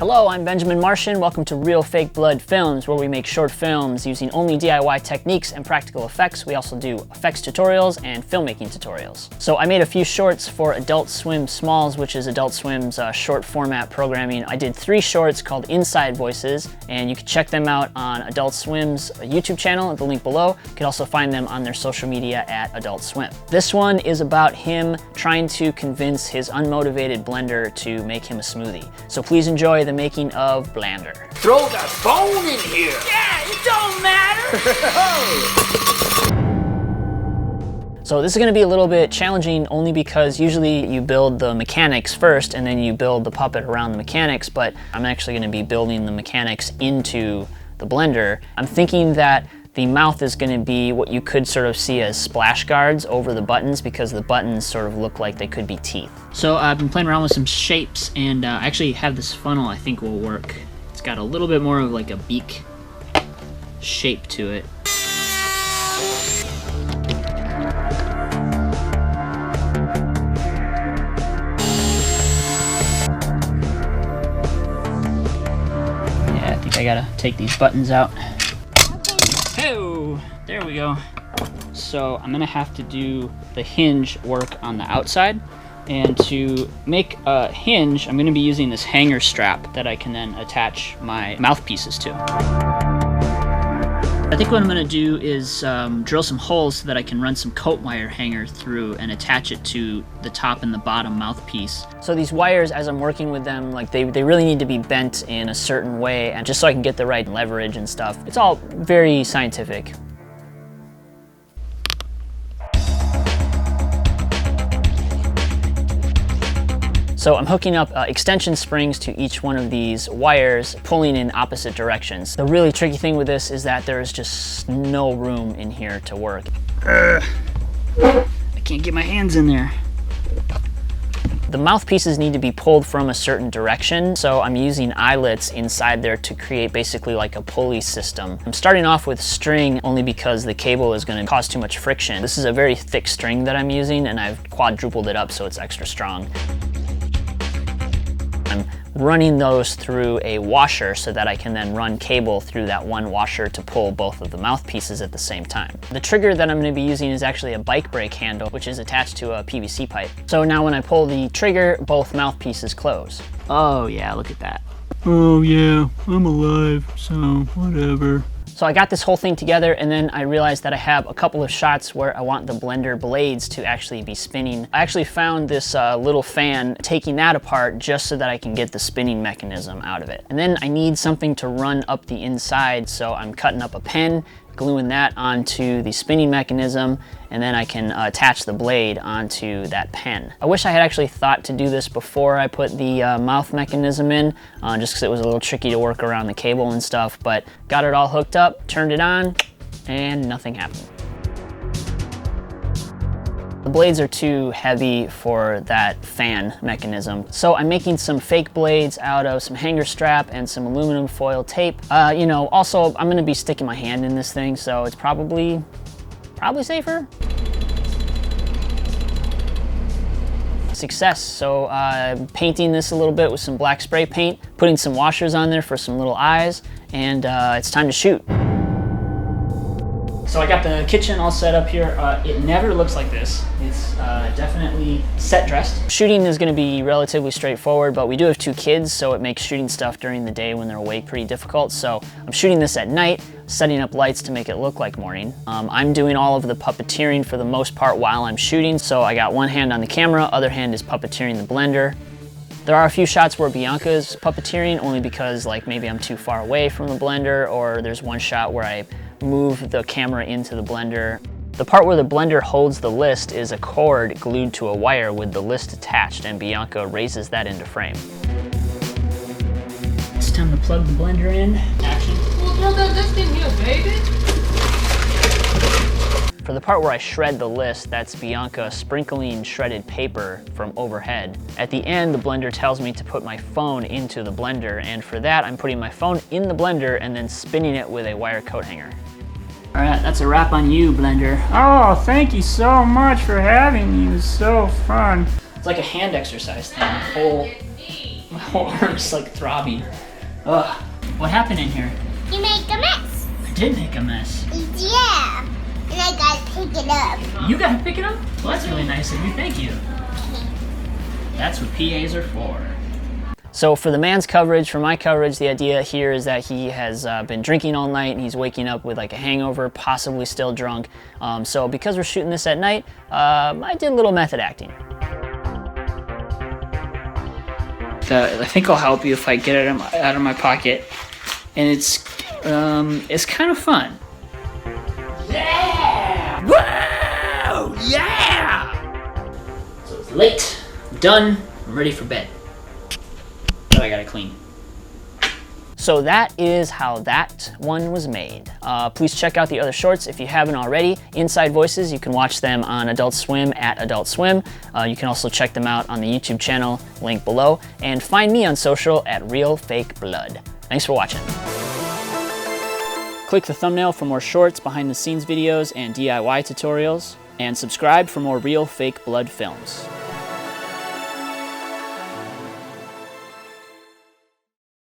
Hello, I'm Benjamin Martian. Welcome to RealFakeBloodFilms, where we make short films using only DIY techniques and practical effects. We also do effects tutorials and filmmaking tutorials. So I made a few shorts for Adult Swim Smalls, which is Adult Swim's short format programming. I did 3 shorts called Inside Voices, and you can check them out on Adult Swim's YouTube channel at the link below. You can also find them on their social media at Adult Swim. This one is about him trying to convince his unmotivated blender to make him a smoothie. So please enjoy the making of Blender. Throw that phone in here! Yeah, it don't matter! So this is going to be a little bit challenging only because usually you build the mechanics first and then you build the puppet around the mechanics, but I'm actually going to be building the mechanics into the blender. I'm thinking that the mouth is going to be what you could sort of see as splash guards over the buttons because the buttons sort of look like they could be teeth. So I've been playing around with some shapes, and I actually have this funnel I think will work. It's got a little bit more of like a beak shape to it. Yeah, I think I gotta take these buttons out. Oh, there we go. So I'm gonna have to do the hinge work on the outside, and to make a hinge I'm gonna be using this hanger strap that I can then attach my mouthpieces to. I think what I'm gonna do is drill some holes so that I can run some coat wire hanger through and attach it to the top and the bottom mouthpiece. So these wires, as I'm working with them, like they really need to be bent in a certain way, and just so I can get the right leverage and stuff. It's all very scientific. So I'm hooking up extension springs to each one of these wires, pulling in opposite directions. The really tricky thing with this is that there is just no room in here to work. I can't get my hands in there. The mouthpieces need to be pulled from a certain direction, so I'm using eyelets inside there to create basically like a pulley system. I'm starting off with string only because the cable is going to cause too much friction. This is a very thick string that I'm using, and I've quadrupled it up so it's extra strong. I'm running those through a washer so that I can then run cable through that one washer to pull both of the mouthpieces at the same time. The trigger that I'm going to be using is actually a bike brake handle, which is attached to a PVC pipe. So now when I pull the trigger, both mouthpieces close. Oh yeah, look at that. Oh yeah, I'm alive, so whatever. So I got this whole thing together, and then I realized that I have a couple of shots where I want the blender blades to actually be spinning. I actually found this little fan, taking that apart just so that I can get the spinning mechanism out of it. And then I need something to run up the inside, so I'm cutting up a pen, gluing that onto the spinning mechanism, and then I can attach the blade onto that pen. I wish I had actually thought to do this before I put the mouth mechanism in, just because it was a little tricky to work around the cable and stuff, but got it all hooked up, turned it on, and nothing happened. The blades are too heavy for that fan mechanism. So I'm making some fake blades out of some hanger strap and some aluminum foil tape. You know, also I'm gonna be sticking my hand in this thing, so it's probably safer. Success. So painting this a little bit with some black spray paint, putting some washers on there for some little eyes, and it's time to shoot. So I got the kitchen all set up here. It never looks like this. It's definitely set dressed. Shooting is going to be relatively straightforward, but we do have 2 kids, so it makes shooting stuff during the day when they're awake pretty difficult. So I'm shooting this at night, setting up lights to make it look like morning. I'm doing all of the puppeteering for the most part while I'm shooting, so I got one hand on the camera, other hand is puppeteering the blender. There are a few shots where Bianca is puppeteering, only because like maybe I'm too far away from the blender, or there's one shot where I move the camera into the blender. The part where the blender holds the list is a cord glued to a wire with the list attached, and Bianca raises that into frame. It's time to plug the blender in. Action. Well, plug that disc in here, baby. For the part where I shred the list, that's Bianca sprinkling shredded paper from overhead. At the end, the blender tells me to put my phone into the blender, and for that, I'm putting my phone in the blender and then spinning it with a wire coat hanger. All right, that's a wrap on you, blender. Oh, thank you so much for having me. It was so fun. It's like a hand exercise thing. Whole whole arm's like throbbing. Ugh. What happened in here? You make a mess. I did make a mess. Yeah. And I gotta pick it up. You gotta pick it up? Well, that's really nice of you. Thank you. That's what PAs are for. So for the man's coverage, for my coverage, the idea here is that he has been drinking all night and he's waking up with like a hangover, possibly still drunk. So because we're shooting this at night, I did a little method acting. I think I'll help you if I get it out of my pocket. And it's kind of fun. Yeah! Whoa! Yeah! So it's late, I'm done, I'm ready for bed. But I gotta clean. So that is how that one was made. Please check out the other shorts if you haven't already. Inside Voices, you can watch them on Adult Swim at Adult Swim. You can also check them out on the YouTube channel, link below. And find me on social at RealFakeBlood. Thanks for watching. Click the thumbnail for more shorts, behind the scenes videos, and DIY tutorials. And subscribe for more Real Fake Blood films.